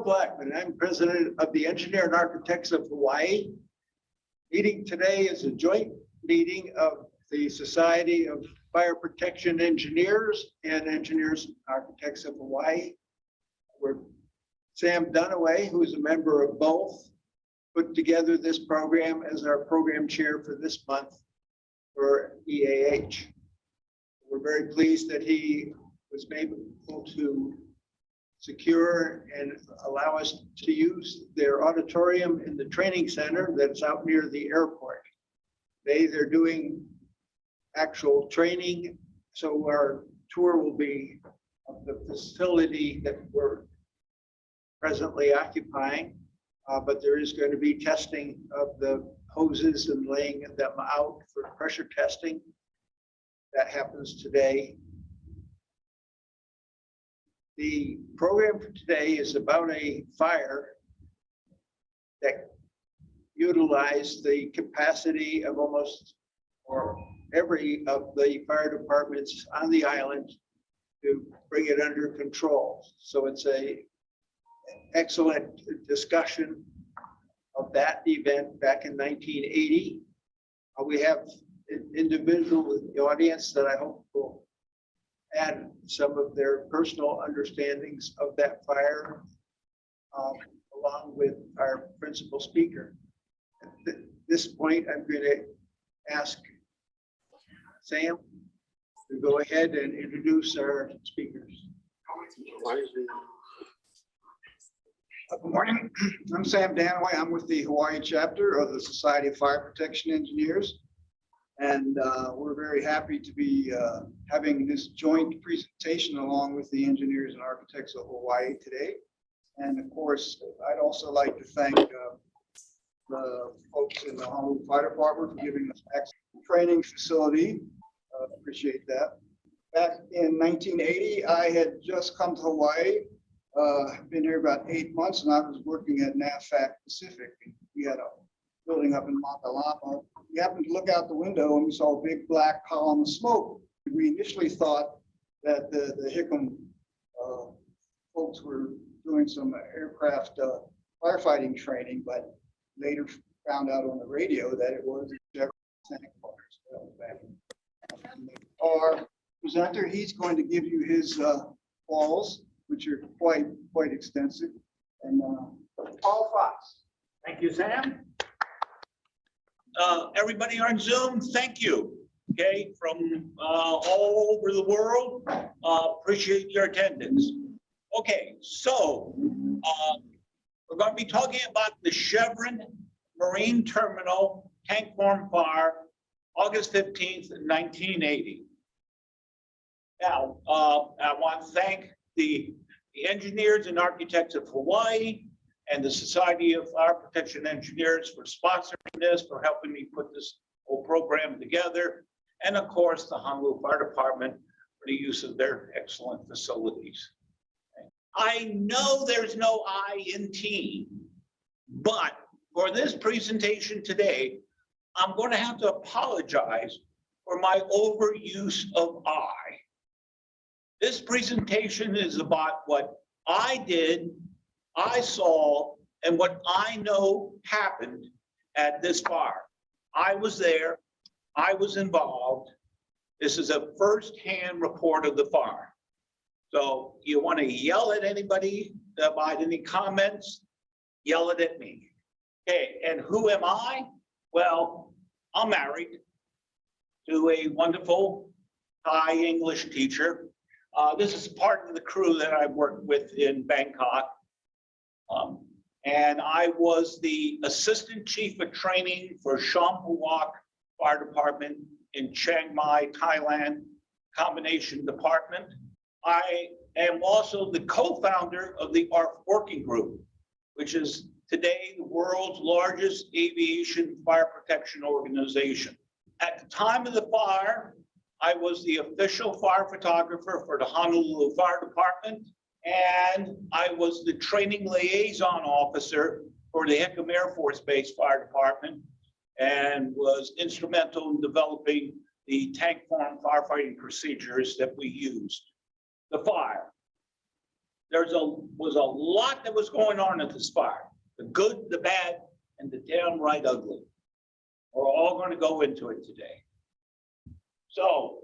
Blackman. I'm president of the Engineer and Architects of Hawaii. Meeting today is a joint meeting of the Society of Fire Protection Engineers and Engineers and Architects of Hawaii. We're Sam Dunaway, who is a member of both, put together this program as our program chair for this month for EAH. We're very pleased that he was able to secure and allow us to use their auditorium in the training center that's out near the airport. They're doing actual training, so our tour will be of the facility that we're presently occupying, but there is going to be testing of the hoses and laying them out for pressure testing. That happens today. The program for today is about a fire that utilized the capacity of almost or every of the fire departments on the island to bring it under control. So it's an excellent discussion of that event back in 1980. We have an individual in the audience that I hope will add some of their personal understandings of that fire, along with our principal speaker. At this point, I'm going to ask Sam to go ahead and introduce our speakers. Good morning. I'm Sam Dunaway. I'm with the Hawaii chapter of the Society of Fire Protection Engineers. And we're very happy to be having this joint presentation along with the Engineers and Architects of Hawaii today. And of course, I'd also like to thank the folks in the Honolulu Fire Department for giving us excellent training facility. Appreciate that. Back in 1980, I had just come to Hawaii. Been here about 8 months, and I was working at AFFF Pacific. We had a building up in Lama. We happened to look out the window and we saw a big black column of smoke. We initially thought that the Hickam folks were doing some aircraft firefighting training, but later found out on the radio that it was Chevron Tank Farm. Our presenter, he's going to give you his walls, which are quite extensive. And Paul Fox. Thank you, Sam. Everybody on Zoom, thank you. Okay, from all over the world, appreciate your attendance. Okay, so we're going to be talking about the Chevron Marine Terminal Tank Farm Fire, August 15th, 1980. Now, I want to thank the Engineers and Architects of Hawaii and the Society of Fire Protection Engineers for sponsoring this, for helping me put this whole program together. And of course, the Honolulu Fire Department for the use of their excellent facilities. I know there's no I in team, but for this presentation today, I'm going to have to apologize for my overuse of I. This presentation is about what I did, I saw, and what I know happened at this fire. I was there, I was involved. This is a first-hand report of the fire. So you want to yell at anybody about any comments, yell it at me. Okay, and who am I? Well, I'm married to a wonderful Thai English teacher. This is part of the crew that I worked with in Bangkok. And I was the assistant chief of training for Champawak Fire Department in Chiang Mai, Thailand, combination department. I am also the co-founder of the ARF Working Group, which is today the world's largest aviation fire protection organization. At the time of the fire, I was the official fire photographer for the Honolulu Fire Department, and I was the training liaison officer for the Hickam Air Force Base Fire Department, and was instrumental in developing the tank farm firefighting procedures that we used. The fire. was a lot that was going on at this fire. The good, the bad, and the downright ugly. We're all going to go into it today. So,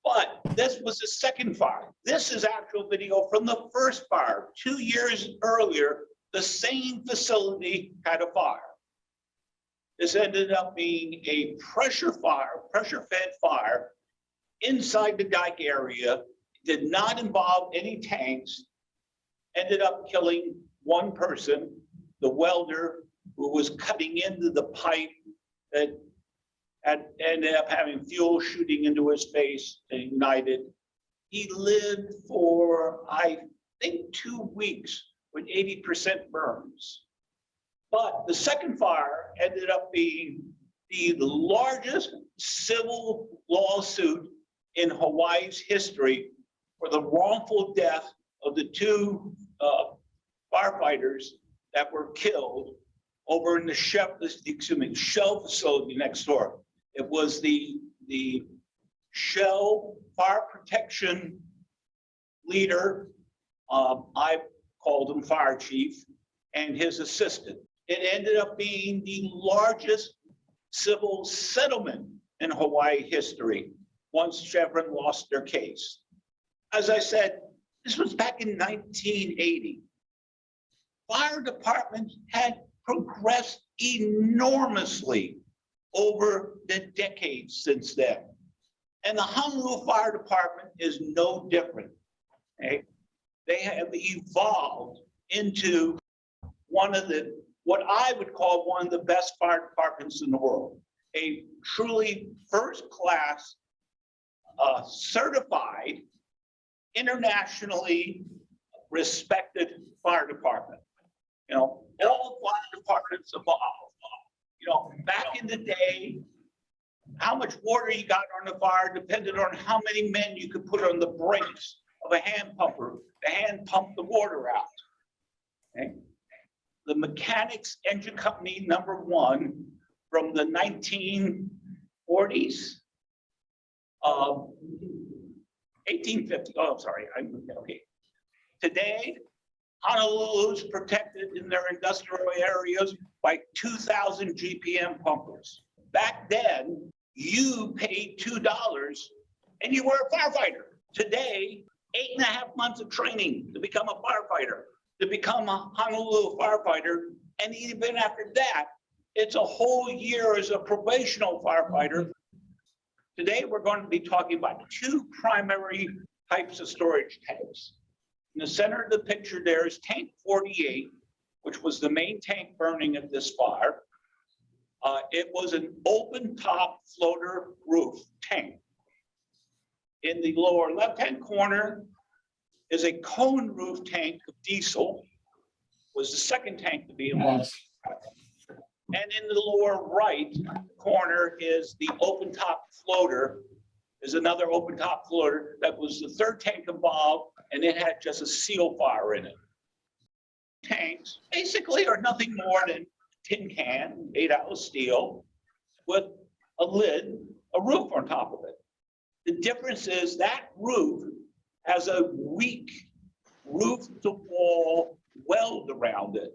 but this was the second fire. This is actual video from the first fire. 2 years earlier, the same facility had a fire. This ended up being a pressure fire, pressure-fed fire inside the dike area. Did not involve any tanks. Ended up killing one person, the welder who was cutting into the pipe that ended up having fuel shooting into his face and ignited. He lived for, I think, 2 weeks with 80% burns. But the second fire ended up being the largest civil lawsuit in Hawaii's history for the wrongful death of the two firefighters that were killed over in the Shell facility next door. It was the Shell fire protection leader, I called him fire chief, and his assistant. It ended up being the largest civil settlement in Hawaii history once Chevron lost their case. As I said, this was back in 1980. Fire departments had progressed enormously over the decades since then. And the Honolulu Fire Department is no different. Okay? They have evolved into one of the, what I would call one of the best fire departments in the world. A truly first-class, certified, internationally respected fire department. You know, all fire departments evolve. You know, back in the day, how much water you got on the fire depended on how many men you could put on the brakes of a hand pumper to hand pump the water out. Okay? The Mechanics Engine Company #1 from the 1940s, 1850. Oh, I'm sorry. Okay. Today, Honolulu is protected in their industrial areas by 2,000 GPM pumpers. Back then, you paid $2 and you were a firefighter. Today, 8.5 months of training to become a firefighter, to become a Honolulu firefighter. And even after that, it's a whole year as a probational firefighter. Today, we're going to be talking about 2 primary types of storage tanks. In the center of the picture there is tank 48, which was the main tank burning at this fire. It was an open top floater roof tank. In the lower left-hand corner is a cone roof tank of diesel, was the second tank to be involved. And in the lower right corner is the open top floater, is another open top floater that was the third tank involved, and it had just a seal fire in it. Tanks basically are nothing more than tin can made out of steel with a lid, a roof on top of it. The difference is that roof has a weak roof to wall weld around it.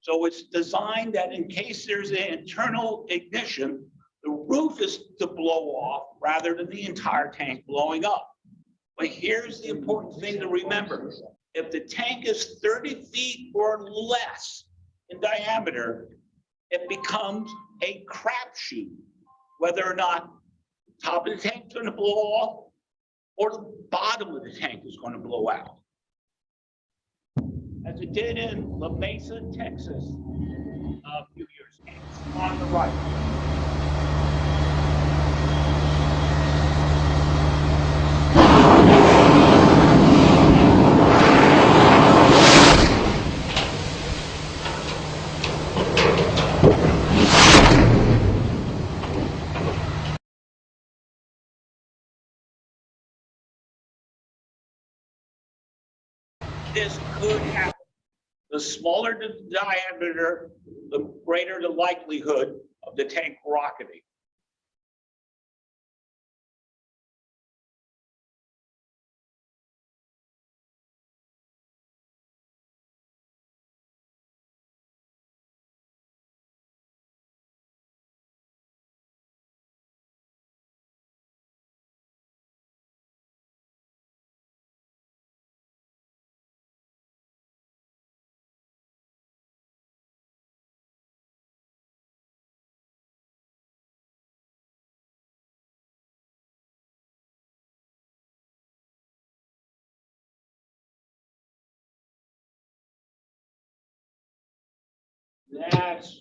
So it's designed that in case there's an internal ignition, the roof is to blow off rather than the entire tank blowing up. But here's the important thing to remember. If the tank is 30 feet or less in diameter, it becomes a crapshoot, whether or not the top of the tank is going to blow off or the bottom of the tank is going to blow out. As it did in Lamasa, Texas, a few years ago. On the right. This could happen. The smaller the diameter, the greater the likelihood of the tank rocketing. That's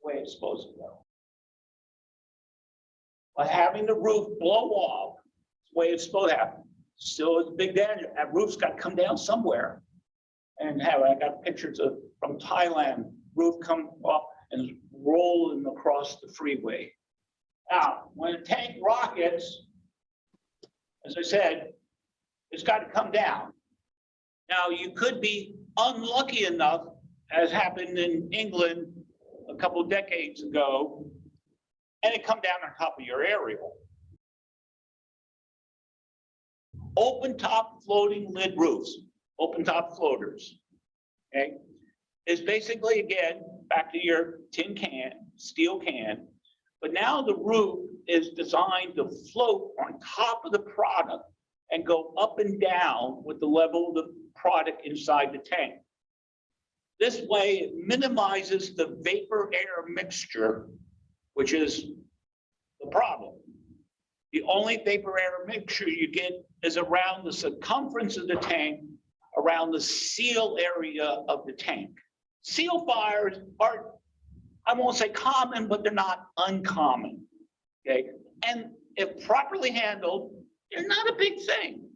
the way it's supposed to go. By having the roof blow off, it's the way it's supposed to happen. Still, it's a big danger. That roof's got to come down somewhere. And I got pictures of from Thailand, roof come up and rolling across the freeway. Now, when a tank rockets, as I said, it's got to come down. Now, you could be unlucky enough, as happened in England a couple of decades ago, and it come down on top of your aerial. Open top floating lid roofs, open top floaters, okay, is basically, again, back to your tin can, steel can, but now the roof is designed to float on top of the product and go up and down with the level of the product inside the tank. This way, it minimizes the vapor-air mixture, which is the problem. The only vapor-air mixture you get is around the circumference of the tank, around the seal area of the tank. Seal fires are, I won't say common, but they're not uncommon, okay? And if properly handled, they're not a big thing.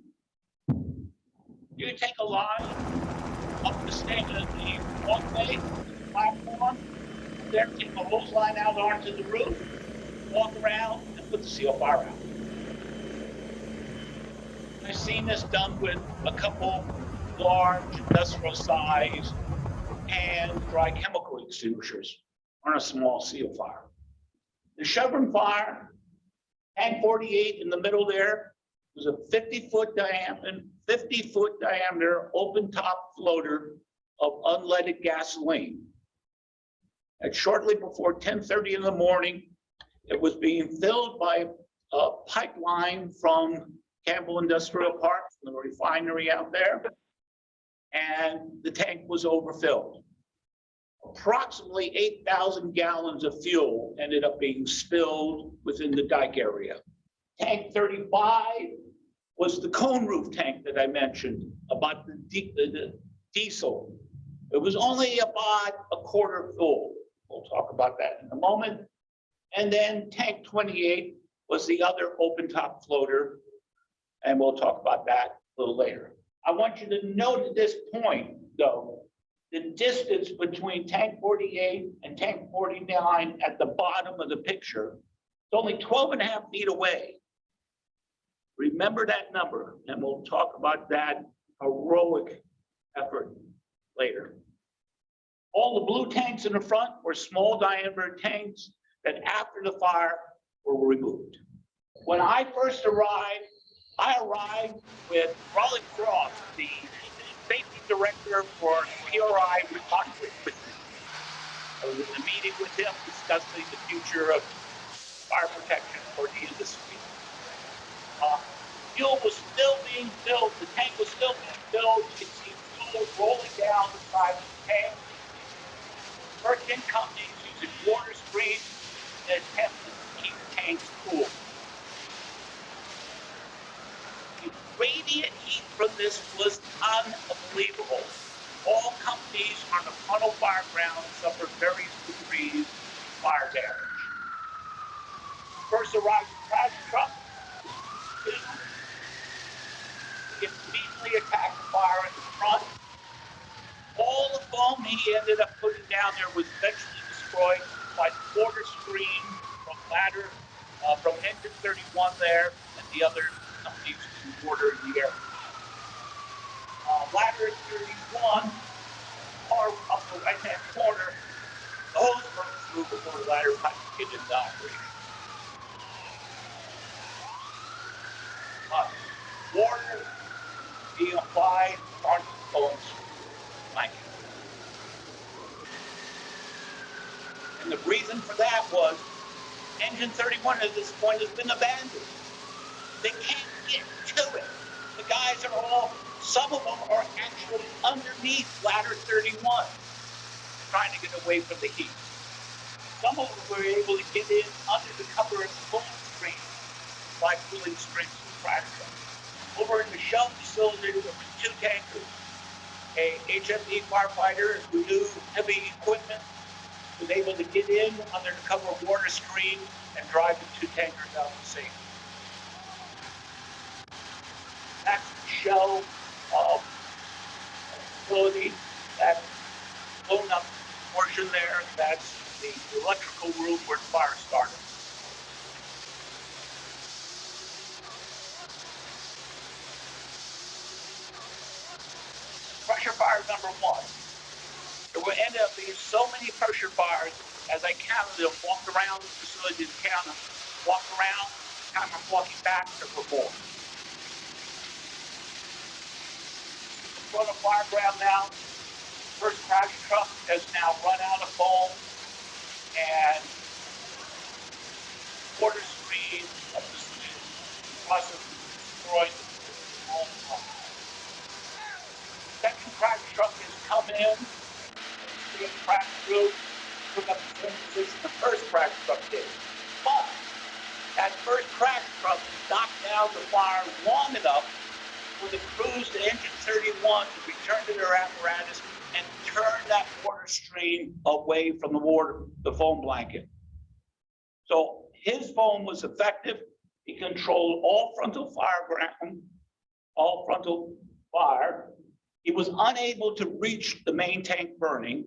You can take a line up the stand of the walkway platform, there, take a hose line out onto the roof, walk around, and put the seal fire out. I've seen this done with a couple large industrial size and dry chemical extinguishers on a small seal fire. The Chevron fire, tank 48 in the middle there, was a 50-foot diameter open top floater of unleaded gasoline. And shortly before 10:30 in the morning, it was being filled by a pipeline from Campbell Industrial Park, from the refinery out there, and the tank was overfilled. Approximately 8,000 gallons of fuel ended up being spilled within the dike area. Tank 35 was the cone roof tank that I mentioned about the diesel. It was only about a quarter full. We'll talk about that in a moment. And then tank 28 was the other open top floater, and we'll talk about that a little later. I want you to note at this point, though, the distance between tank 48 and tank 49 at the bottom of the picture is only 12.5 feet away. Remember that number, and we'll talk about that heroic effort later. All the blue tanks in the front were small diameter tanks that after the fire were removed. When I first arrived, I arrived with Raleigh Cross, the safety director for PRI Reconnaissance with me. I was in a meeting with him discussing the future of fire protection for the industry. Fuel was still being filled, the tank was still being filled. You can see fuel rolling down the side of the tank. Merchant companies using water screens that attempted to keep the tanks cool. The radiant heat from this was unbelievable. All companies on the funnel fire ground suffered various degrees of fire damage. First arrived the crash truck. It immediately attacked the fire in the front. All the foam he ended up putting down there was eventually destroyed by the water stream from ladder, from engine 31 there, and the other companies using water in the air. Ladder 31, far up the right-hand corner, the hose broke through before the ladder pipe could get into operation. Water being applied on the bones. And the reason for that was engine 31 at this point has been abandoned. They can't get to it. The guys are all, some of them are actually underneath ladder 31, trying to get away from the heat. Some of them were able to get in under the cover of the cooling stream by cooling streams and crash trucks. Over in the shell facility, there were two tankers, a HFD firefighter who knew heavy equipment, was able to get in under the cover of water screen and drive the 2 tankers out to safety. That's the shell facility, that blown up portion there, that's the electrical room where the fire started. Pressure fire number 1. There will end up being so many pressure fires as I counted them, walked around the facility to count them, walked around, time I'm walking back to perform. In front of fire ground now, first crash truck has now run out of foam and water screen of the process of destroying all the pump. Second crash truck has come in, crash through, took up the same position the first crash truck did. But that first crash truck knocked down the fire long enough for the crews to engine 31 to return to their apparatus and turn that water stream away from the foam blanket. So his foam was effective. He controlled all frontal fire ground, all frontal fire. He was unable to reach the main tank burning.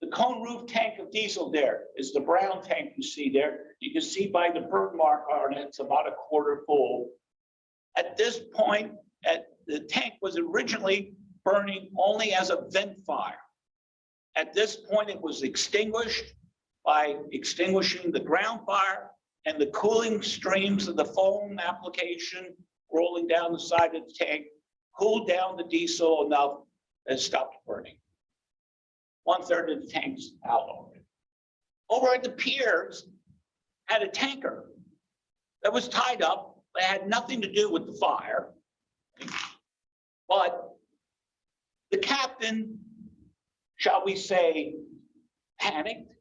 The cone roof tank of diesel there is the brown tank you see there. You can see by the burn mark on it, it's about a quarter full. At this point, the tank was originally burning only as a vent fire. At this point, it was extinguished by extinguishing the ground fire and the cooling streams of the foam application rolling down the side of the tank cooled down the diesel enough and stopped burning. 1/3 of the tank's out already. Over at the piers, had a tanker that was tied up, but had nothing to do with the fire. But the captain, shall we say, panicked.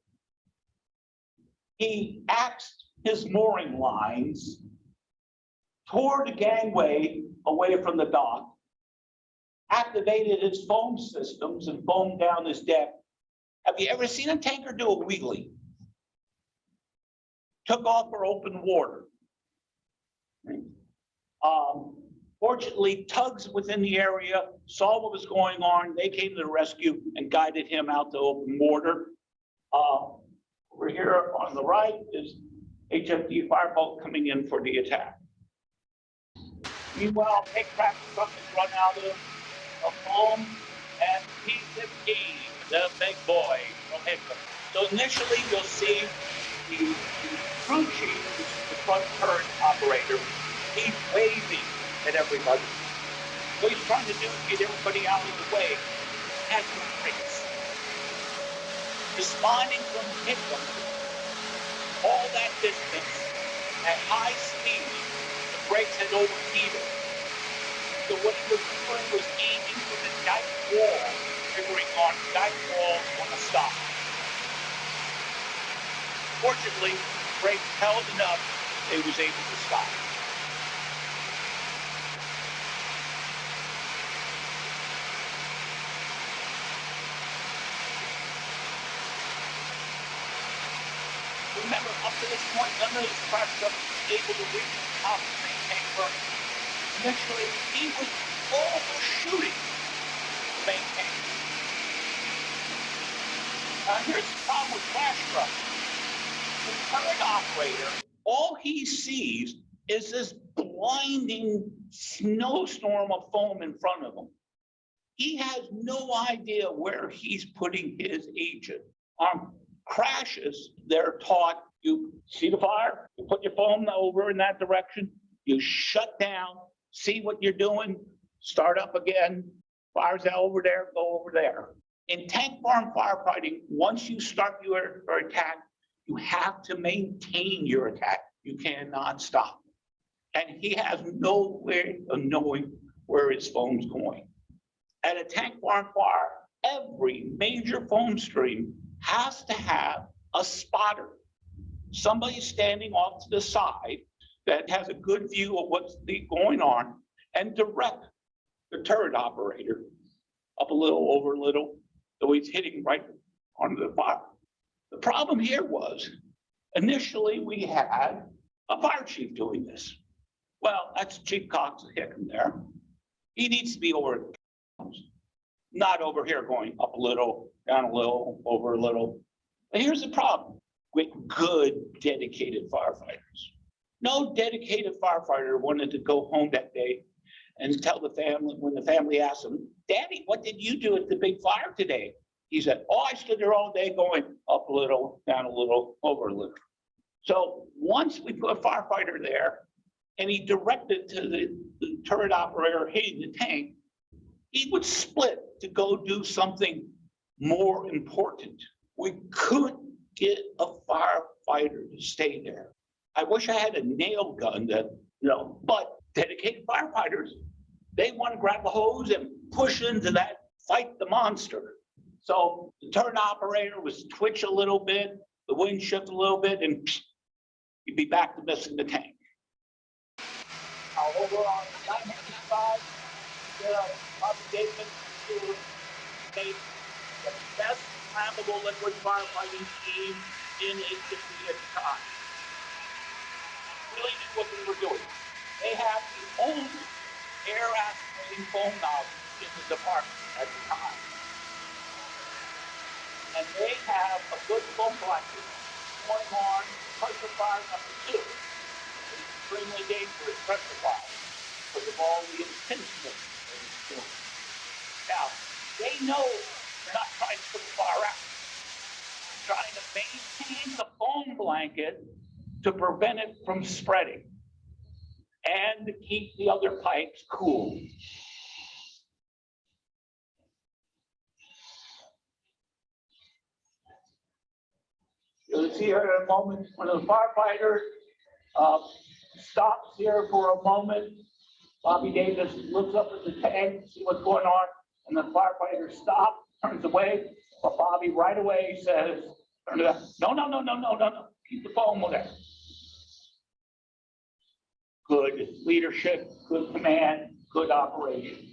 He axed his mooring lines toward the gangway away from the dock, activated his foam systems and foamed down his deck. Have you ever seen a tanker do a wheelie? Took off for open water. Fortunately, tugs within the area saw what was going on. They came to the rescue and guided him out to open water. Over here on the right is HFD fireboat coming in for the attack. Meanwhile, big crack truck has run out of foam, and P-15, the big boy from Hickman. So initially, you'll see the crew chief, which is the front turret operator, he's waving at everybody. What he's trying to do is get everybody out of the way. Has no brakes. Responding from Hickman, all that distance at high speed, the brakes had overheated. So what he was doing was aiming for the dyke wall, figuring on dyke walls on the stop. Fortunately, the brakes held enough, they was able to stop. Remember, up to this point, none of his crash trucks was able to reach the top of the main tank burning. Initially, he was overshooting the main tank. Now, here's the problem with crash trucks. The turret operator, all he sees is this blinding snowstorm of foam in front of him. He has no idea where he's putting his agent. On crashes, they're taught, you see the fire, you put your foam over in that direction, you shut down, see what you're doing, start up again, fire's over there, go over there. In tank farm firefighting, once you start your attack, you have to maintain your attack. You cannot stop. And he has no way of knowing where his foam's going. At a tank farm fire, every major foam stream has to have a spotter. Somebody standing off to the side that has a good view of what's going on and direct the turret operator up a little, over a little, so he's hitting right onto the fire. The problem here was, initially, we had a fire chief doing this. Well, that's Chief Cox Hickam there. He needs to be over, not over here going up a little, down a little, over a little. But here's the problem with good, dedicated firefighters. No dedicated firefighter wanted to go home that day and tell the family, when the family asked him, Daddy, what did you do at the big fire today? He said, oh, I stood there all day going up a little, down a little, over a little. So once we put a firefighter there and he directed to the turret operator hitting the tank, he would split to go do something more important. We couldn't get a firefighter to stay there. I wish I had a nail gun that, but dedicated firefighters, they want to grab a hose and push into that, fight the monster. So the turret operator was twitch a little bit, the wind shift a little bit, and you'd be back to missing the tank. Over on the 900 side, Bobby Davis made the best flammable liquid firefighting team in AFFF at the time. Really knew what we were doing. They have the only air aspirating foam nozzle in the department at the time. And they have a good foam blanket going on pressure fire number 2. It's extremely dangerous pressure fire because of all the intentionality that it's doing. Now, they know they're not trying to put the fire out. They're trying to maintain the foam blanket to prevent it from spreading and to keep the other pipes cool. You'll see here in a moment when the firefighter stops here for a moment. Bobby Davis looks up at the tank, see what's going on, and the firefighter stops, turns away, but Bobby right away says, no, keep the foam there. Good leadership, good command, good operation.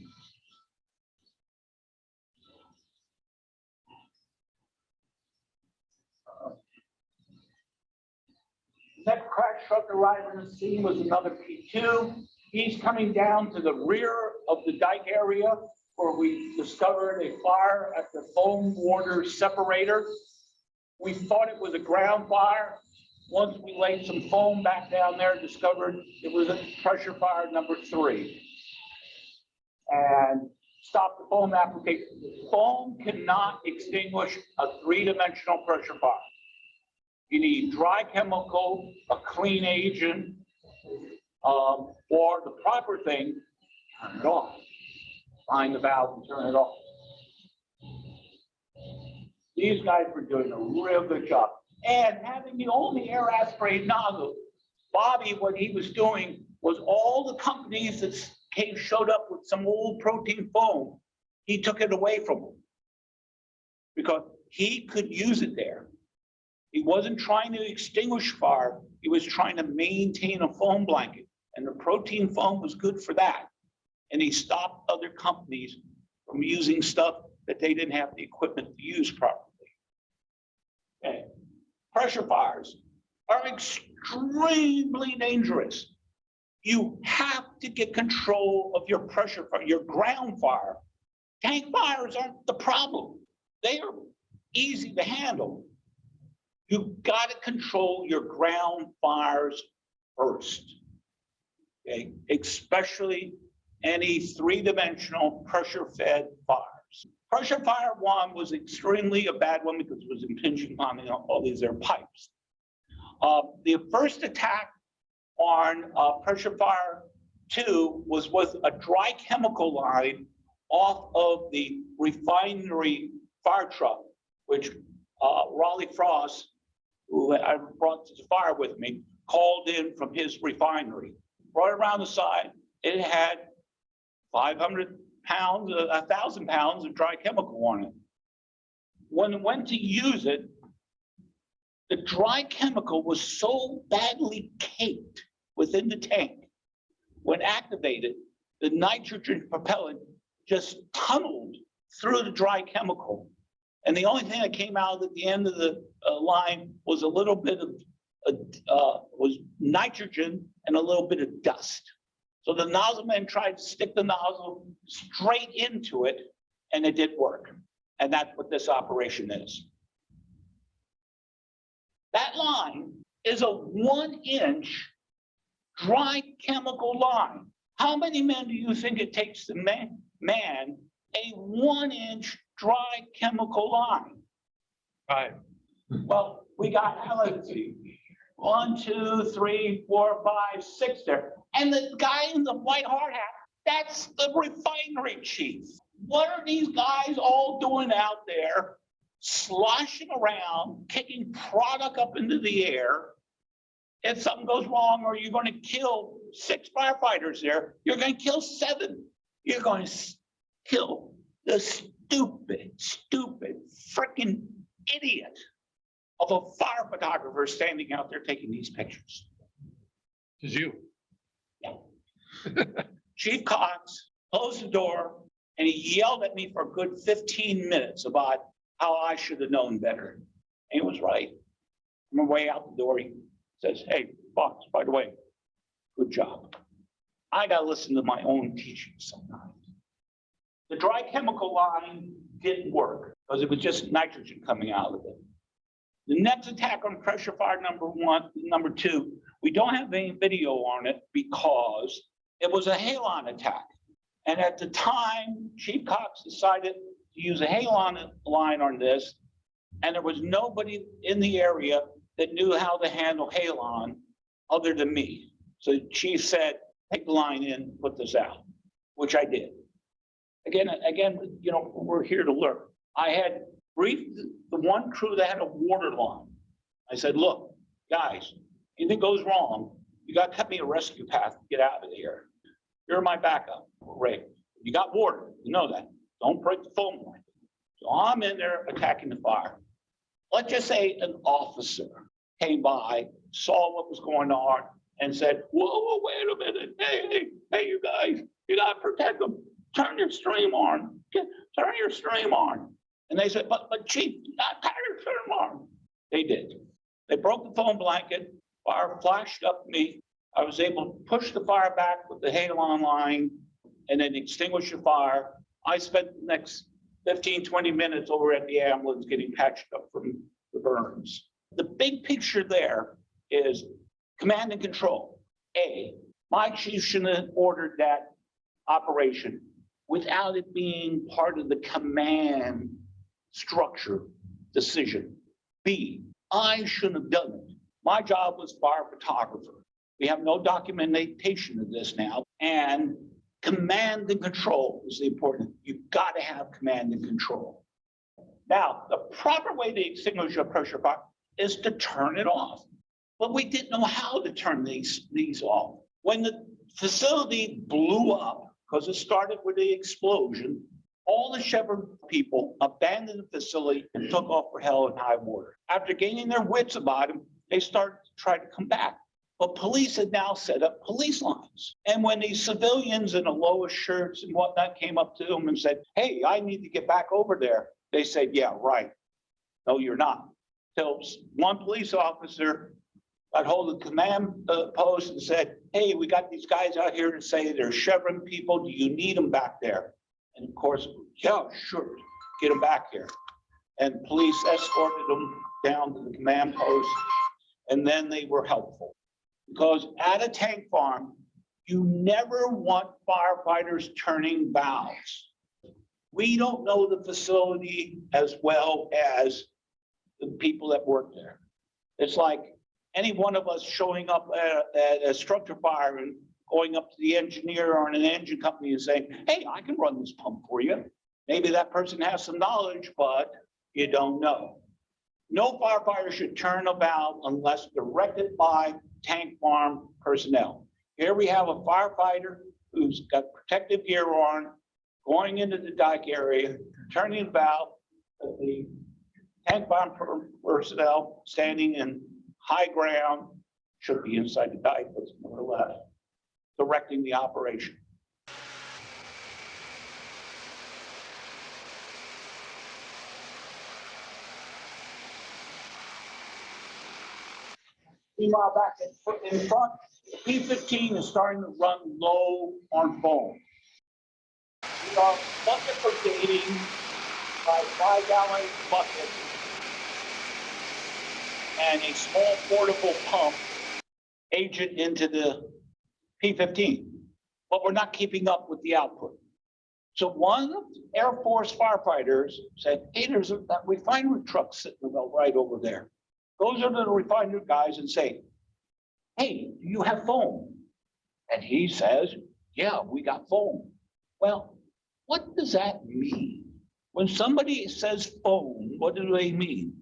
Next crash truck arriving on the scene was another P2. He's coming down to the rear of the dike area where we discovered a fire at the foam water separator. We thought it was a ground fire. Once we laid some foam back down there, discovered it was a pressure fire number 3. And stopped the foam application. Foam cannot extinguish a 3-dimensional pressure fire. You need dry chemical, a clean agent, or the proper thing, turn it off. Find the valve and turn it off. These guys were doing a real good job. And having the only air aspirated nozzle, Bobby, what he was doing was all the companies that showed up with some old protein foam, he took it away from them because he could use it there. He wasn't trying to extinguish fire. He was trying to maintain a foam blanket, and the protein foam was good for that. And he stopped other companies from using stuff that they didn't have the equipment to use properly. Okay. Pressure fires are extremely dangerous. You have to get control of your pressure fire, your ground fire. Tank fires aren't the problem. They are easy to handle. You've got to control your ground fires first, okay? Especially any 3-dimensional pressure-fed fires. Pressure fire 1 was extremely a bad one because it was impinging on all these air pipes. The first attack on pressure fire 2 was with a dry chemical line off of the refinery fire truck, which Raleigh Frost, who I brought to the fire with me, called in from his refinery. Right around the side, it had 500 pounds, 1,000 pounds of dry chemical on it. When it went to use it, the dry chemical was so badly caked within the tank. When activated, the nitrogen propellant just tunneled through the dry chemical And the only thing that came out at the end of the line was a little bit of was nitrogen and a little bit of dust. So the nozzle man tried to stick the nozzle straight into it, and it didn't work. And that's what this operation is. That line is a 1-inch dry chemical line. How many men do you think it takes to man a 1-inch dry chemical line? Right. Well, we got, let's see, 1, 2, 3, 4, 5, 6 there. And the guy in the white hard hat, that's the refinery chief. What are these guys all doing out there, sloshing around, kicking product up into the air? If something goes wrong, or you're going to kill 6 firefighters there, you're going to kill 7. You're going to kill the stupid freaking idiot of a fire photographer standing out there taking these pictures. It's you. Chief Cox closed the door and he yelled at me for a good 15 minutes about how I should have known better. And he was right. On my way out the door, he says, "Hey, Fox, by the way, good job." I got to listen to my own teaching sometimes. The dry chemical line didn't work because it was just nitrogen coming out of it. The next attack on pressure fire number 2, we don't have any video on it because it was a halon attack. And at the time, Chief Cox decided to use a halon line on this, and there was nobody in the area that knew how to handle halon other than me. So the chief said, "Take the line in, put this out," which I did. Again, you know, we're here to learn. I had briefed the one crew that had a water line. I said, "Look, guys, anything goes wrong, you got to cut me a rescue path to get out of here. You're my backup. Great. You got water, you know that. Don't break the phone line." So I'm in there attacking the fire. Let's just say an officer came by, saw what was going on, and said, whoa, wait a minute. Hey, you guys, you got to protect them. Turn your stream on. Turn your stream on. And they said, but Chief, you got to turn your stream on. They did. They broke the foam blanket. Fire flashed up me. I was able to push the fire back with the halon line and then extinguish the fire. I spent the next 15, 20 minutes over at the ambulance getting patched up from the burns. The big picture there is command and control. My chief shouldn't have ordered that operation without it being part of the command structure decision. B, I shouldn't have done it. My job was fire photographer. We have no documentation of this now. And command and control is the important. You've got to have command and control. Now, the proper way to extinguish a pressure fire is to turn it off. But we didn't know how to turn these off. When the facility blew up, because it started with the explosion, all the Chevron people abandoned the facility and took off for hell and high water. After gaining their wits about it, they started to try to come back. But police had now set up police lines. And when these civilians in the lowest shirts and whatnot came up to them and said, "Hey, I need to get back over there," they said, "Yeah, right. No, you're not." Till one police officer got hold of the command post and said, "Hey, we got these guys out here to say they're Chevron people. Do you need them back there?" And of course, "Yeah, sure, get them back here." And police escorted them down to the command post, and then they were helpful. Because at a tank farm, you never want firefighters turning valves. We don't know the facility as well as the people that work there. It's like any one of us showing up at a structure fire and going up to the engineer or an engine company and saying, "Hey, I can run this pump for you." Maybe that person has some knowledge, but you don't know. No firefighter should turn a valve unless directed by tank farm personnel. Here we have a firefighter who's got protective gear on, going into the dike area, turning the valve. The tank farm personnel standing in high ground, should be inside the dike, but more or less, directing the operation. Meanwhile, back in front, P-15 is starting to run low on foam. We are bucket brigading by 5-gallon bucket and a small portable pump agent into the P-15, but we're not keeping up with the output. So one Air Force firefighters said, hey, there's that refinery truck sitting right over there. Goes over to the refinery guys and say, hey, do you have foam? And he says, yeah, we got foam. Well, what does that mean? When somebody says foam, what do they mean?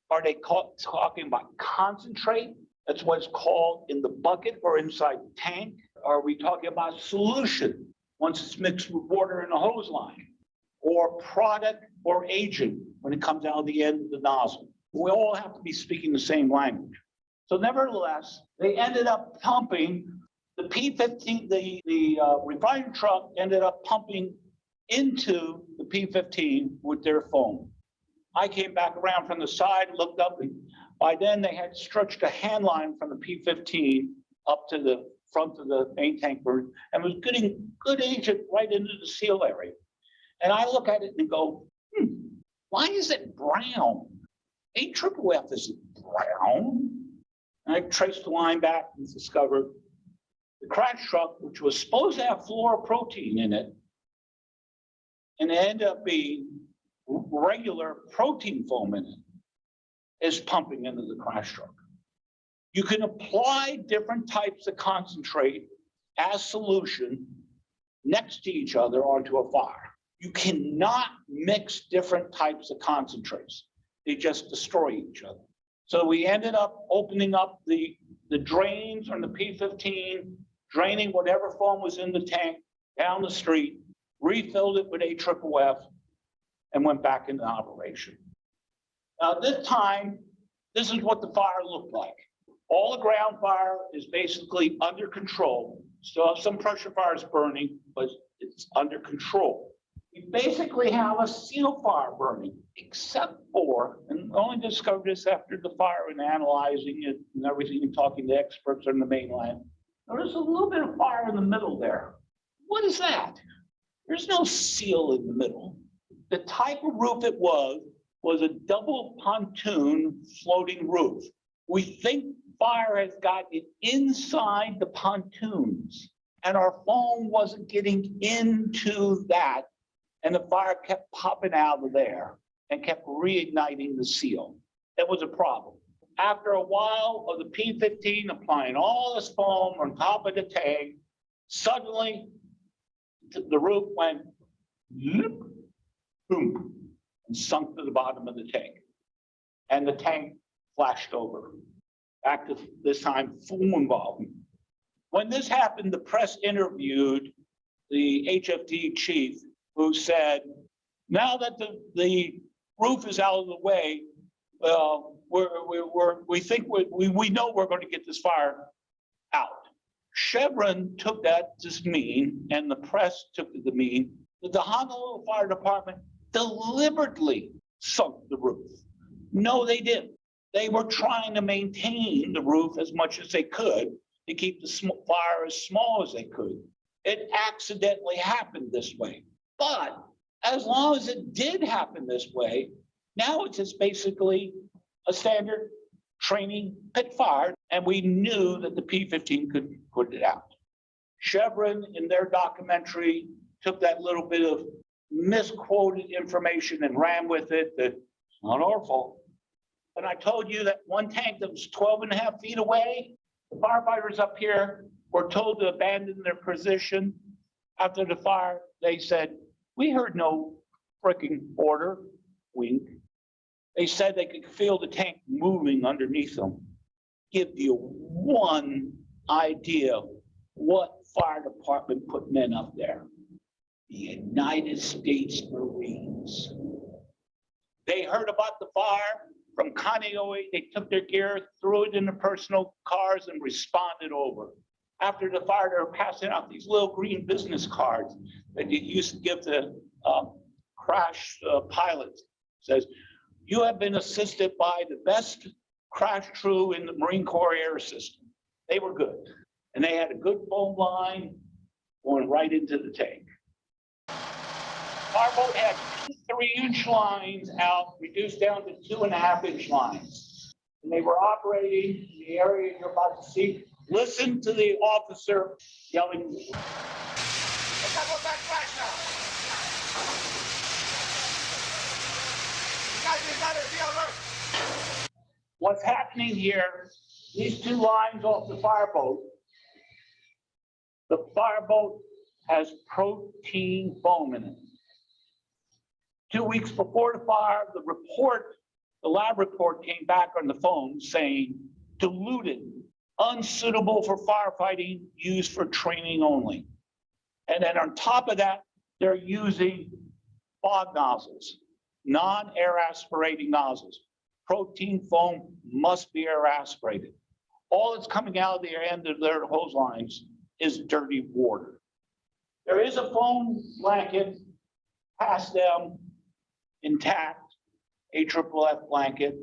Are they talking about concentrate? That's what's called in the bucket or inside the tank. Are we talking about solution once it's mixed with water in a hose line? Or product or agent when it comes out of the end of the nozzle? We all have to be speaking the same language. So nevertheless, they ended up pumping the P-15, the refinery truck ended up pumping into the P-15 with their foam. I came back around from the side, looked up, and by then they had stretched a hand line from the P-15 up to the front of the main tank burn and was getting good agent right into the seal area. And I look at it and go, why is it brown? AFFF is brown. And I traced the line back and discovered the crash truck, which was supposed to have fluoroprotein in it, and it ended up being regular protein foam in it, is pumping into the crash truck. You can apply different types of concentrate as solution next to each other onto a fire. You cannot mix different types of concentrates. They just destroy each other. So we ended up opening up the drains on the P-15, draining whatever foam was in the tank down the street, refilled it with AFFF, and went back into operation. Now this time, this is what the fire looked like. All the ground fire is basically under control. Still have some pressure fires burning, but it's under control. We basically have a seal fire burning, except for, and only discovered this after the fire and analyzing it and everything and talking to experts on the mainland. There's a little bit of fire in the middle there. What is that? There's no seal in the middle. The type of roof it was a double pontoon floating roof. We think fire has gotten inside the pontoons and our foam wasn't getting into that. And the fire kept popping out of there and kept reigniting the seal. That was a problem. After a while of the P-15 applying all this foam on top of the tank, suddenly the roof went boom, and sunk to the bottom of the tank. And the tank flashed over. Back to this time, full involvement. When this happened, the press interviewed the HFD chief, who said, now that the roof is out of the way, we think we know we're going to get this fire out. Chevron took that to mean, and the press took it to mean, that the Honolulu Fire Department deliberately sunk the roof. No, they didn't. They were trying to maintain the roof as much as they could to keep the fire as small as they could. It accidentally happened this way. But as long as it did happen this way, now it's just basically a standard training pit fire, and we knew that the P-15 could put it out. Chevron, in their documentary, took that little bit of misquoted information and ran with it, that it's not our fault. And I told you that one tank that was 12.5 feet away, the firefighters up here were told to abandon their position after the fire. They said, we heard no freaking order, wink. They said they could feel the tank moving underneath them. Give you one idea what fire department put men up there. The United States Marines. They heard about the fire from Kaneohe. They took their gear, threw it in the personal cars, and responded over. After the fire, they were passing out these little green business cards that you used to give the crash pilots. It says, you have been assisted by the best crashed true in the Marine Corps air system. They were good. And they had a good foam line going right into the tank. Our boat had 3-inch lines out, reduced down to 2.5-inch lines. And they were operating in the area you're about to see. Listen to the officer yelling. What's happening here, these 2 lines off the fireboat, the fireboat has protein foam in it. 2 weeks before the fire, the lab report came back on the foam saying diluted, unsuitable for firefighting, used for training only. And then on top of that, they're using fog nozzles, non-air aspirating nozzles. Protein foam must be air aspirated. All that's coming out of the end of their hose lines is dirty water. There is a foam blanket past them, intact, AFFF blanket,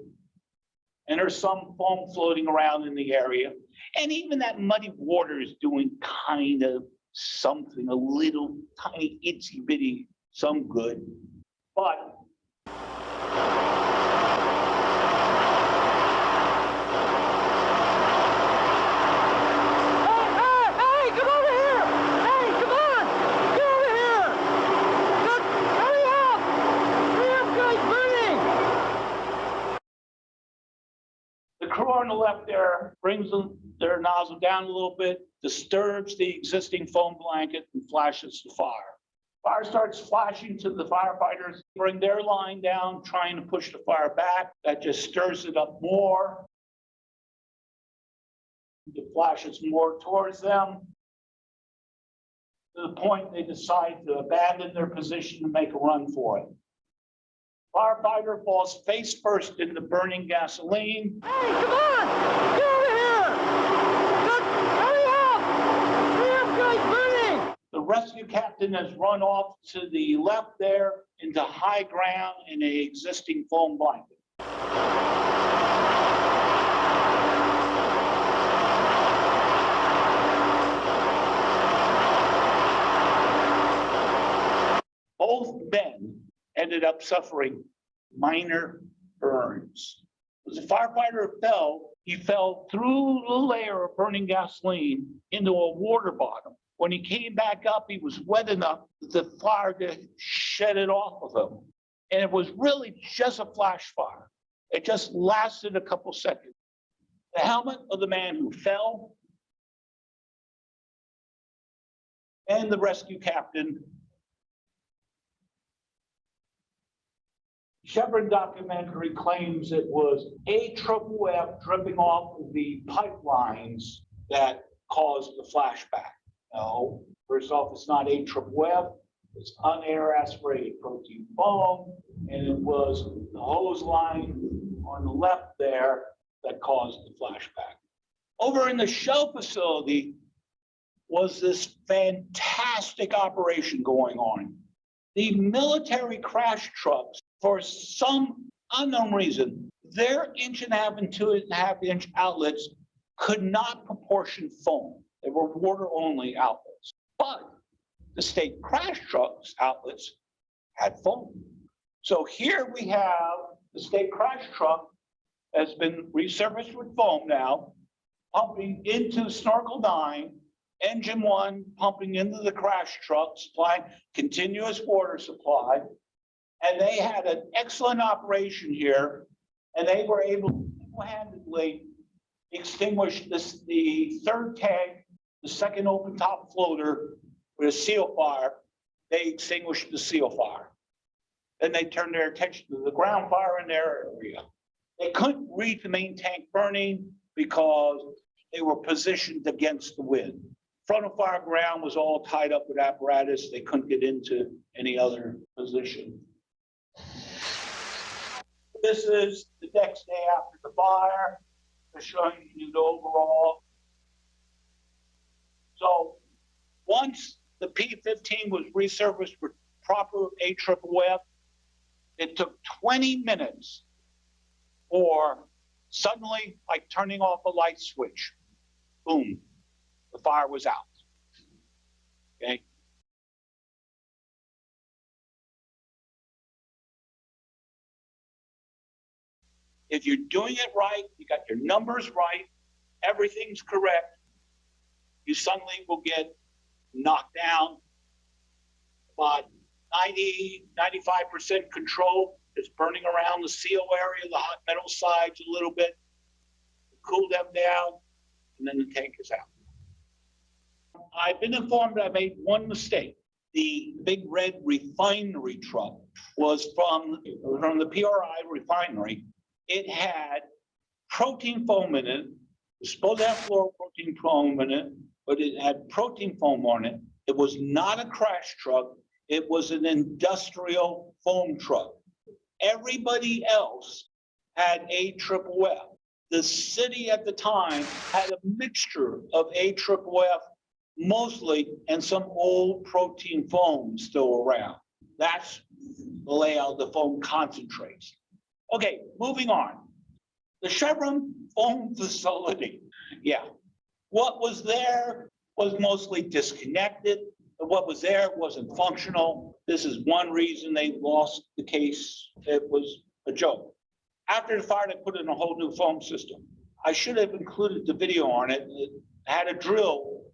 and there's some foam floating around in the area. And even that muddy water is doing kind of something, a little tiny itsy bitty, some good. But crew on the left there brings their nozzle down a little bit, disturbs the existing foam blanket, and flashes the fire. Fire starts flashing to the firefighters, bring their line down, trying to push the fire back. That just stirs it up more. It flashes more towards them, to the point they decide to abandon their position and make a run for it. Firefighter falls face first into burning gasoline. Hey, come on! Get over here! Hurry up! Burning! The rescue captain has run off to the left there into high ground in an existing foam blanket. Both men ended up suffering minor burns. As the firefighter fell, he fell through the layer of burning gasoline into a water bottom. When he came back up, he was wet enough that the fire to shed it off of him. And it was really just a flash fire. It just lasted a couple seconds. The helmet of the man who fell and the rescue captain. Chevron documentary claims it was AFFF dripping off of the pipelines that caused the flashback. No, first off, it's not AFFF, it's unair aspirated protein foam, and it was the hose line on the left there that caused the flashback. Over in the Shell facility was this fantastic operation going on. The military crash trucks, for some unknown reason, their 1.5 and 2.5-inch outlets could not proportion foam. They were water-only outlets. But the state crash trucks outlets had foam. So here we have the state crash truck has been resurfaced with foam now, pumping into Snorkel 9, engine 1 pumping into the crash truck, supplying continuous water supply. And they had an excellent operation here, and they were able to single-handedly extinguish the third tank, the second open top floater with a seal fire. They extinguished the seal fire. Then they turned their attention to the ground fire in their area. They couldn't reach the main tank burning because they were positioned against the wind. Front of fire ground was all tied up with apparatus. They couldn't get into any other position. This is the next day after the fire. They're showing you the overall. So once the P-15 was resurfaced with proper AFFF, it took 20 minutes for Suddenly, like turning off a light switch, boom, the fire was out. Okay. If you're doing it right, you got your numbers right, everything's correct, you suddenly will get knocked down. About 90–95% control. It's burning around the CO area, the hot metal sides a little bit, cool them down, and then the tank is out. I've been informed I made one mistake. The big red refinery truck was from the PRI refinery. It had protein foam in it. It was supposed to have fluoroprotein foam in it, but it had protein foam on it. It was not a crash truck. It was an industrial foam truck. Everybody else had AFFF. The city at the time had a mixture of AFFF mostly and some old protein foam still around. That's the layout of the foam concentrates. Okay, moving on. The Chevron foam facility. Yeah, what was there was mostly disconnected. What was there wasn't functional. This is one reason they lost the case. It was a joke. After the fire, they put in a whole new foam system. I should have included the video on it. It had a drill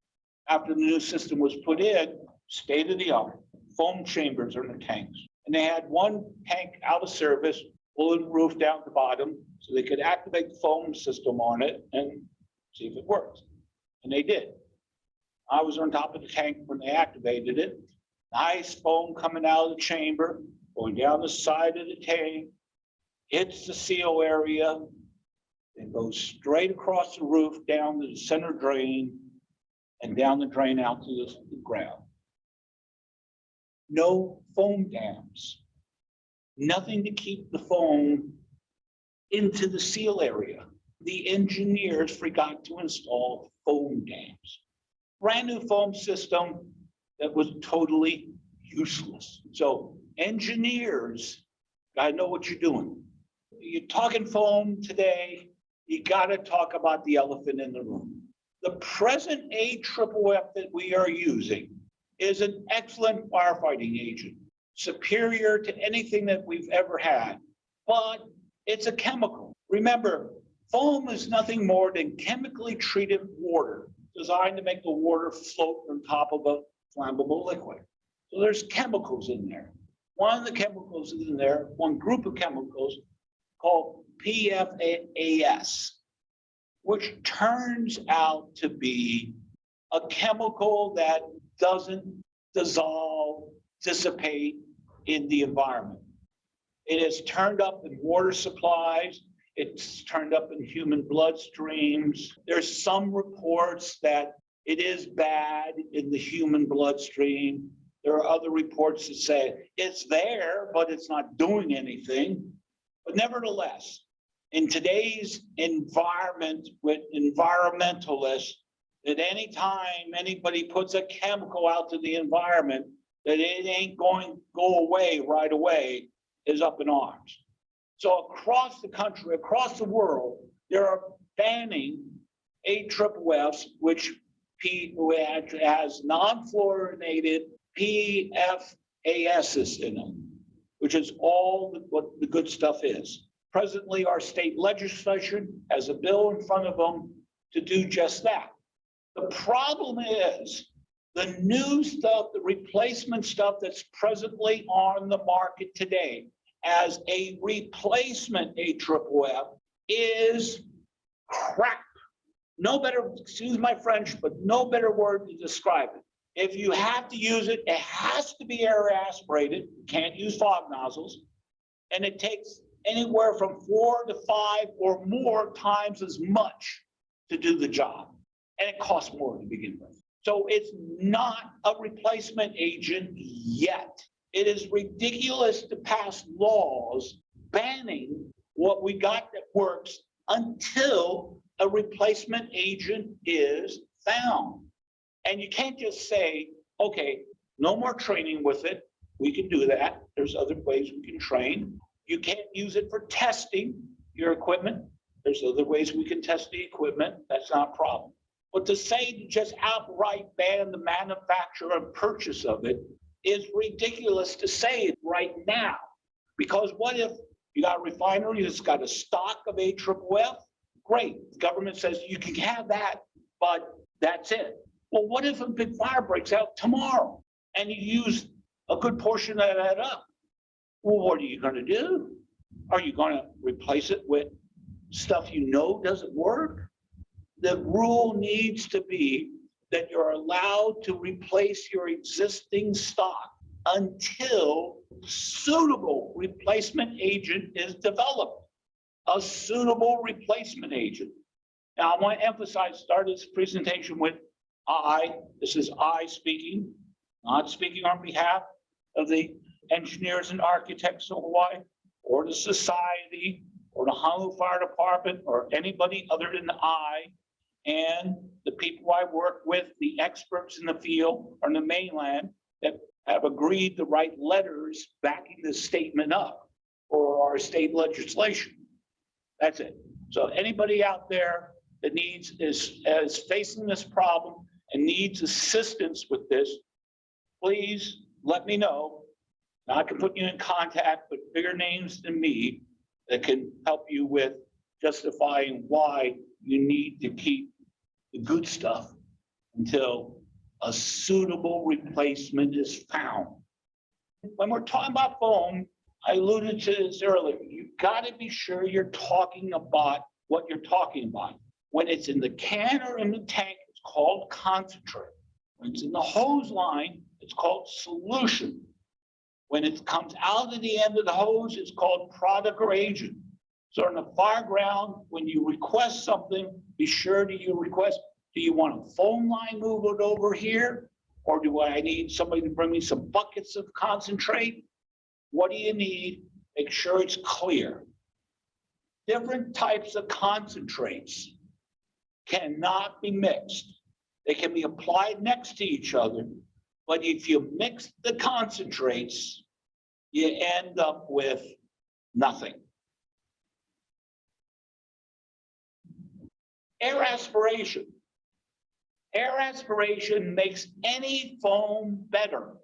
after the new system was put in, state of the art, foam chambers are in the tanks. And they had one tank out of service, pulling the roof down to the bottom so they could activate the foam system on it and see if it works. And they did. I was on top of the tank when they activated it. Nice foam coming out of the chamber, going down the side of the tank, hits the CO area, and goes straight across the roof down to the center drain and down the drain out to the ground. No foam dams. Nothing to keep the foam into the seal area. The engineers forgot to install foam dams. Brand new foam system that was totally useless. So engineers gotta know what you're doing. You're talking foam today, you gotta talk about the elephant in the room. The present AFFF that we are using is an excellent firefighting agent, superior to anything that we've ever had, but it's a chemical. Remember, foam is nothing more than chemically treated water designed to make the water float on top of a flammable liquid. So there's chemicals in there. One of the chemicals in there, one group of chemicals called PFAS, which turns out to be a chemical that doesn't dissolve, dissipate in the environment. It is turned up in water supplies. It's turned up in human bloodstreams. There's some reports that it is bad in the human bloodstream. There are other reports that say it's there, but it's not doing anything. But nevertheless, in today's environment with environmentalists, that anytime anybody puts a chemical out to the environment, that it ain't going to go away right away is up in arms. So across the country, across the world, there are banning AFFFs, which has non-fluorinated PFAS in them, which is all what the good stuff is. Presently, our state legislation has a bill in front of them to do just that. The problem is the new stuff, the replacement stuff that's presently on the market today as a replacement AFFF is crap. No better, excuse my French, but no better word to describe it. If you have to use it, it has to be air aspirated. You can't use fog nozzles. And it takes anywhere from 4 to 5 or more times as much to do the job. And it costs more to begin with. So it's not a replacement agent yet. It is ridiculous to pass laws banning what we got that works until a replacement agent is found. And you can't just say, okay, no more training with it. We can do that. There's other ways we can train. You can't use it for testing your equipment. There's other ways we can test the equipment. That's not a problem. But to say to just outright ban the manufacture and purchase of it is ridiculous to say it right now. Because what if you got a refinery that's got a stock of AFFF? Great, the government says you can have that, but that's it. Well, what if a big fire breaks out tomorrow and you use a good portion of that up? Well, what are you going to do? Are you going to replace it with stuff you know doesn't work? The rule needs to be that you're allowed to replace your existing stock until suitable replacement agent is developed. A suitable replacement agent. Now, I want to emphasize, start this presentation with this is I speaking, not speaking on behalf of the engineers and architects of Hawaii, or the society, or the Honolulu Fire Department, or anybody other than I, and the people I work with, the experts in the field on the mainland that have agreed to write letters backing this statement up for our state legislation. That's it. So anybody out there that is facing this problem and needs assistance with this, please let me know. Now, I can put you in contact with bigger names than me that can help you with justifying why you need to keep the good stuff until a suitable replacement is found. When we're talking about foam, I alluded to this earlier, you've got to be sure you're talking about what you're talking about. When it's in the can or in the tank, it's called concentrate. When it's in the hose line, it's called solution. When it comes out of the end of the hose, it's called product or agent. So in the fire ground, when you request something, be sure that you request, do you want a foam line moved over here? Or do I need somebody to bring me some buckets of concentrate? What do you need? Make sure it's clear. Different types of concentrates cannot be mixed. They can be applied next to each other, but if you mix the concentrates, you end up with nothing. Air aspiration. Air aspiration makes any foam better.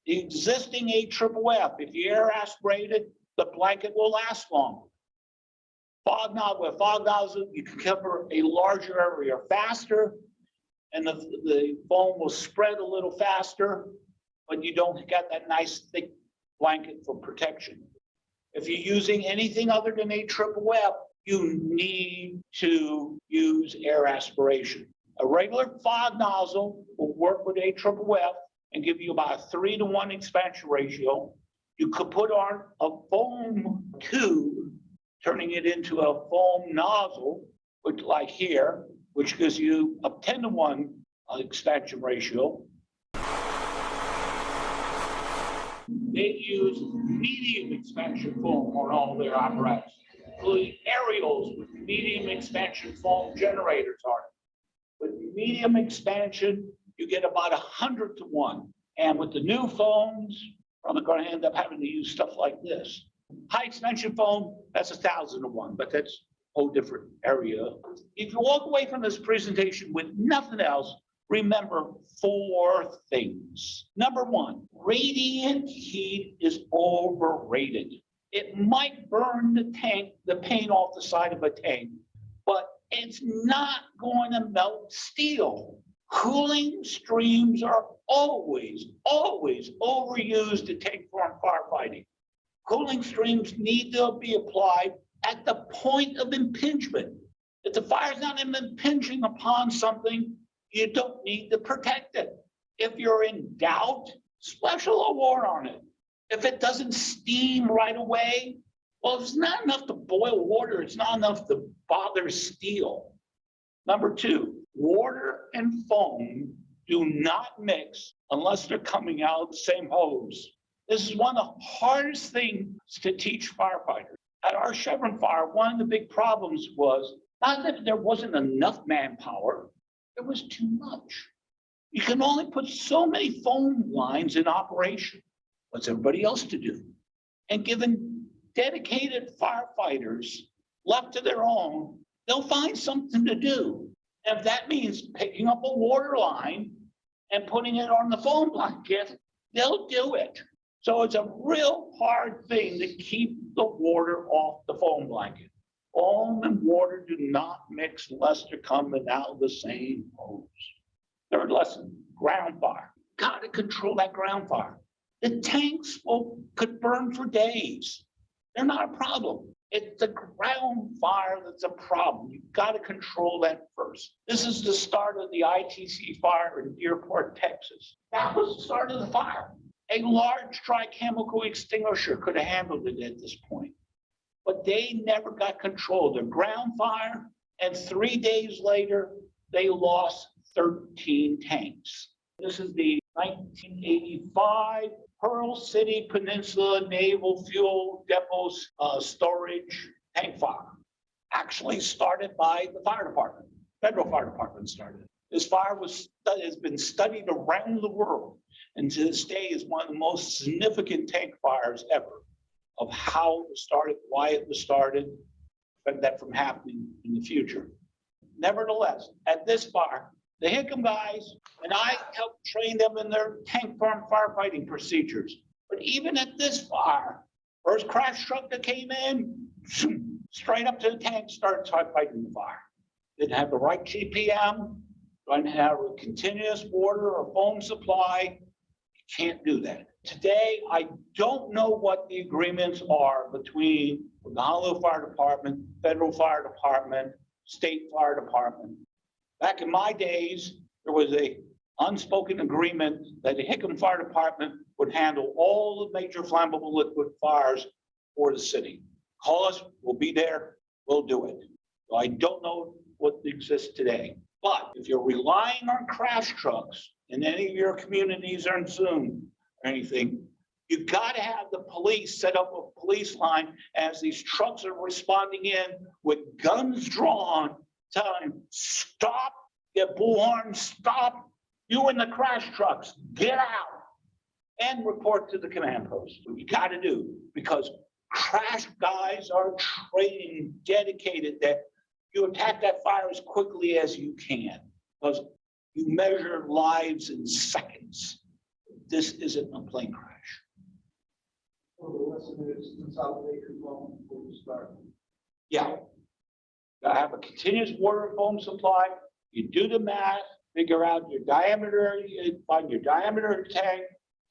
The existing AFFF, if you air aspirate it, the blanket will last longer. With fog nozzle, you can cover a larger area faster, and the foam will spread a little faster, but you don't get that nice thick blanket for protection. If you're using anything other than AFFF, you need to use air aspiration. A regular fog nozzle will work with AFFF and give you about a 3-to-1 expansion ratio. You could put on a foam tube, turning it into a foam nozzle, which like here, which gives you a 10-to-1 expansion ratio. They use medium expansion foam on all their apparatus, including aerials with medium expansion foam generators on it. With medium expansion, you get about 100-to-1. And with the new foams, I'm going to end up having to use stuff like this. High expansion foam, that's 1,000-to-1, but that's a whole different area. If you walk away from this presentation with nothing else, remember 4 things. Number 1, radiant heat is overrated. It might burn the paint off the side of a tank, but it's not going to melt steel. Cooling streams are always overused in tank farm firefighting. Cooling streams need to be applied at the point of impingement. If the fire's not impinging upon something, you don't need to protect it. If you're in doubt, splash a little water on it. If it doesn't steam right away, well, it's not enough to boil water. It's not enough to bother steel. Number 2, water and foam do not mix unless they're coming out of the same hose. This is one of the hardest things to teach firefighters. At our Chevron fire, one of the big problems was not that there wasn't enough manpower, there was too much. You can only put so many foam lines in operation. What's everybody else to do? And given dedicated firefighters left to their own, they'll find something to do. And if that means picking up a water line and putting it on the phone blanket, they'll do it. So it's a real hard thing to keep the water off the foam blanket. Foam and water do not mix unless they're coming out of the same hose. Third lesson, ground fire. Got to control that ground fire. The tanks could burn for days. They're not a problem. It's the ground fire that's a problem. You've got to control that first. This is the start of the ITC fire in Deerport, Texas. That was the start of the fire. A large tri-chemical extinguisher could have handled it at this point, but they never got control of the ground fire. And 3 days later, they lost 13 tanks. This is the 1985 Pearl City Peninsula Naval Fuel Depot's storage tank fire. Actually started by the fire department, federal fire department started it. This fire has been studied around the world, and to this day is one of the most significant tank fires ever, of how it was started, why it was started, prevent that from happening in the future. Nevertheless, at this fire, the Hickam guys and I helped train them in their tank farm firefighting procedures. But even at this fire, first crash truck that came in, straight up to the tank, started fighting the fire. Didn't have the right GPM, didn't have a continuous water or foam supply. You can't do that. Today, I don't know what the agreements are between the Honolulu Fire Department, Federal Fire Department, State Fire Department. Back in my days, there was a unspoken agreement that the Hickam Fire Department would handle all the major flammable liquid fires for the city. Call us, we'll be there, we'll do it. So I don't know what exists today. But if you're relying on crash trucks in any of your communities or in Zoom or anything, you got to have the police set up a police line as these trucks are responding in with guns drawn, telling them, stop, get bullhorn, stop, you in the crash trucks, get out, and report to the command post. What you got to do, because crash guys are trained, dedicated, that you attack that fire as quickly as you can, because you measure lives in seconds. This isn't a plane crash. So the lesson is consolidate your phone before you start. Yeah. Gotta have a continuous water and foam supply. You do the math, figure out your diameter, you find your diameter of the tank,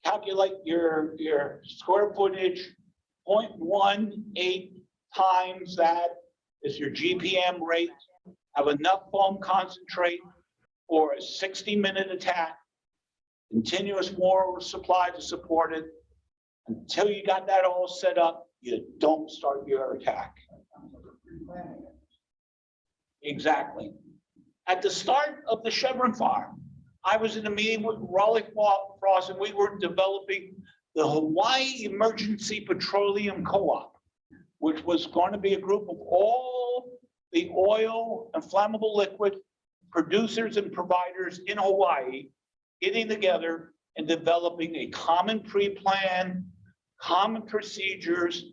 calculate your square footage, 0.18 times that is your GPM rate, have enough foam concentrate for a 60-minute attack, continuous water supply to support it. Until you got that all set up, you don't start your attack. Exactly. At the start of the Chevron fire, I was in a meeting with Raleigh Frost, and we were developing the Hawaii Emergency Petroleum Co-op, which was going to be a group of all the oil and flammable liquid producers and providers in Hawaii getting together and developing a common pre-plan, common procedures,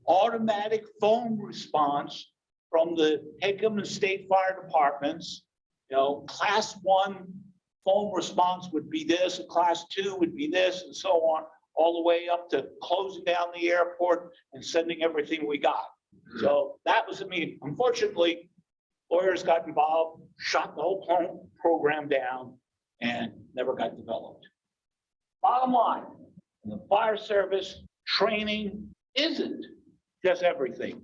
automatic foam response from the Hickam and State Fire Departments. You know, class 1 foam response would be this, class 2 would be this, and so on, all the way up to closing down the airport and sending everything we got. So that was a meeting. Unfortunately, lawyers got involved, shot the whole program down, and never got developed. Bottom line, in the fire service, training isn't just everything.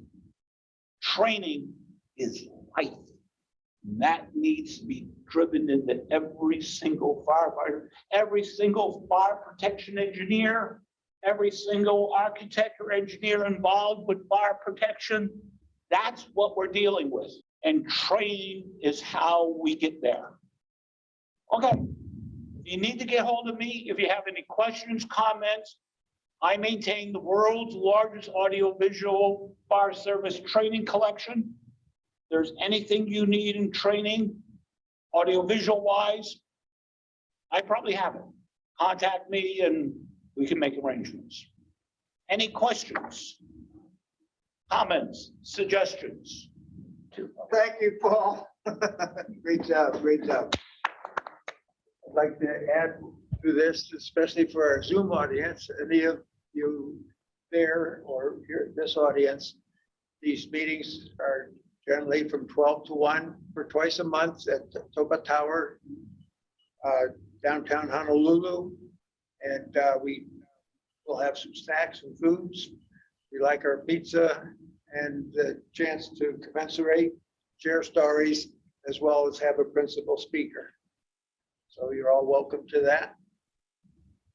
Training is life. And that needs to be driven into every single firefighter, every single fire protection engineer, every single architect or engineer involved with fire protection. That's what we're dealing with. And training is how we get there. Okay. You need to get hold of me if you have any questions, comments. I maintain the world's largest audiovisual fire service training collection. If there's anything you need in training, audiovisual wise, I probably have it. Contact me and we can make arrangements. Any questions? comments, suggestions? Thank you, Paul. Great job, great job. I'd like to add to this, especially for our Zoom audience, any of you there or here, this audience, these meetings are generally from 12 to 1 for twice a month at Toba Tower, downtown Honolulu. And we will have some snacks and foods. We like our pizza and the chance to commensurate, share stories, as well as have a principal speaker. So you're all welcome to that.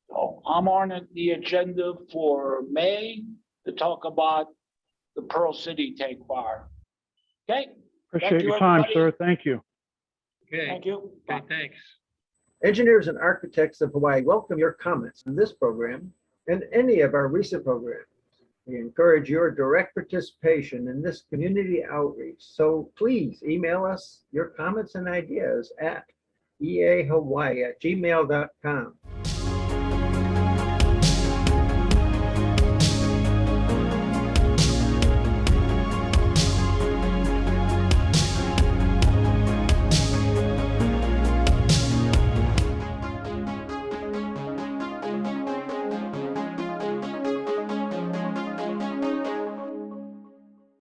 So I'm on the agenda for May to talk about the Pearl City Tank Fire. Okay, Appreciate you, your time, everybody. sir. Thank you. Okay, thank you. okay, thanks. Engineers and architects of Hawaii welcome your comments on this program and any of our recent programs. We encourage your direct participation in this community outreach. So please email us your comments and ideas at eahawaii@gmail.com.